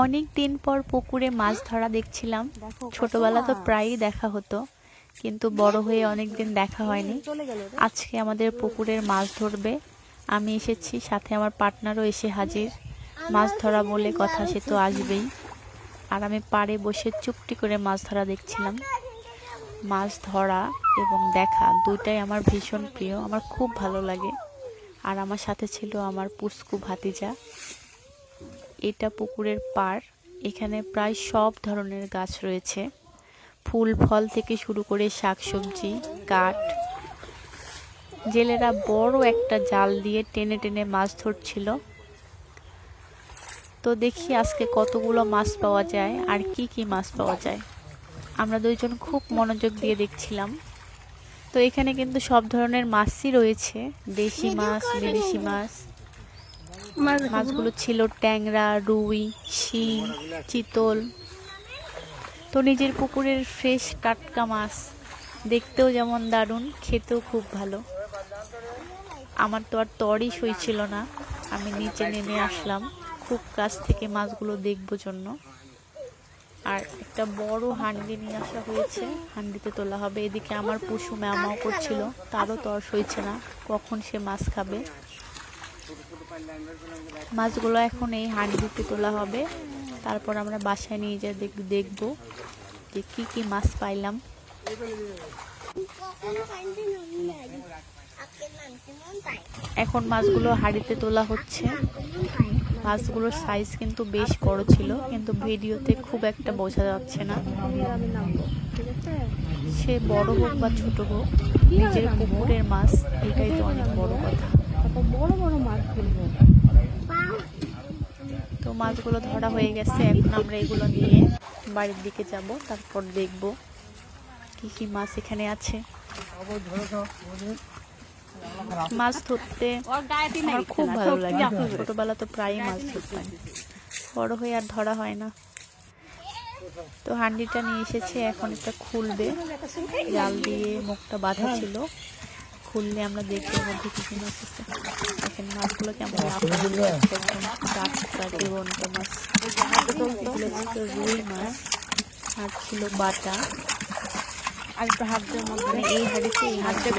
অনেক দিন পর পুকুরে মাছ ধরা দেখছিলাম। ছোটবেলা তো প্রায়ই দেখা হতো, কিন্তু বড় হয়ে অনেক দিন দেখা হয়নি। আজকে আমাদের পুকুরের মাছ ধরবে। আমি এসেছি, সাথে আমার পার্টনারও এসে হাজির। মাছ ধরা বলে কথা, সে তো আসবেই। আর আমি পাড়ে বসে চুপটি করে মাছ ধরা দেখছিলাম। মাছ ধরা এবং দেখা দুইটাই আমার ভীষণ প্রিয়, আমার খুব ভালো লাগে। আর আমার সাথে ছিল আমার পুস্কু ভাতিজা। এটা পুকুরের পাড়। এখানে প্রায় সব ধরনের গাছ রয়েছে, ফুল ফল থেকে শুরু করে শাকসবজি, কাঠ। জেলেরা বড় একটা জাল দিয়ে টেনে টেনে মাছ ধরছিল। তো দেখি আজকে কতগুলো মাছ পাওয়া যায় আর কি কি মাছ পাওয়া যায়। আমরা দুইজন খুব মনোযোগ দিয়ে দেখছিলাম। তো এখানে কিন্তু সব ধরনের মাছই রয়েছে, দেশি মাছ, বিদেশি মাছ। মাছগুলো ছিল ট্যাংরা, রুই, শিং, চিতল। তো নিজের পুকুরের ফ্রেশ টাটকা মাছ, দেখতেও যেমন দারুণ, খেতেও খুব ভালো। আমার তো আর তরই সইছিল না, আমি নিচে নেমে আসলাম খুব কাছ থেকে মাছগুলো দেখবো জন্য। আর একটা বড় হাঁড়ি নিয়ে আসা হয়েছে, হাঁড়িতে তোলা হবে। এদিকে আমার পশু ম্যামাও করছিল, তারও তর সইছে না, কখন সে মাছ খাবে। মাছগুলো এখন এই হাঁড়িতে তোলা হবে, তারপর আমরা বাসায় নিয়ে যা দেখবো যে কি কি মাছ পাইলাম। এখন মাছগুলো হাঁড়িতে তোলা হচ্ছে। মাছগুলোর সাইজ কিন্তু বেশ বড় ছিল, কিন্তু ভিডিওতে খুব একটা বোঝা যাচ্ছে না। সে বড় হোক বা ছোট হোক, নিজের পুকুরের মাছ, এটাই তো অনেক বড় কথা। বড় বড় মাছ ধরবো। তো মাছগুলো ধরা হয়ে গেছে, এখন আমরা এগুলো নিয়ে বাড়ির দিকে যাব, তারপর দেখব কি কি মাছ এখানে আছে। মাছ ধরতে আমার খুব ভালো লাগে, ছোটবেলা তো প্রায়ই মাছ ধরতাম, বড় হয়ে আর ধরা হয় না। তো হাঁড়িটা নিয়ে এসেছে, এখন এটা খুলবে। জাল দিয়ে মুখটা বাঁধা ছিল, খুললে আমরা দেখবো মধ্যে কি কি মাছ আছে। এখানে মাছগুলো কেমন টাটকা জীবন্ত মাছ। এগুলো ছিল রুই মাছ, আর ছিল বাটা। আর একটু হাত দিয়ে মধ্যে এই হাঁড়িতে এই হাত দিয়ে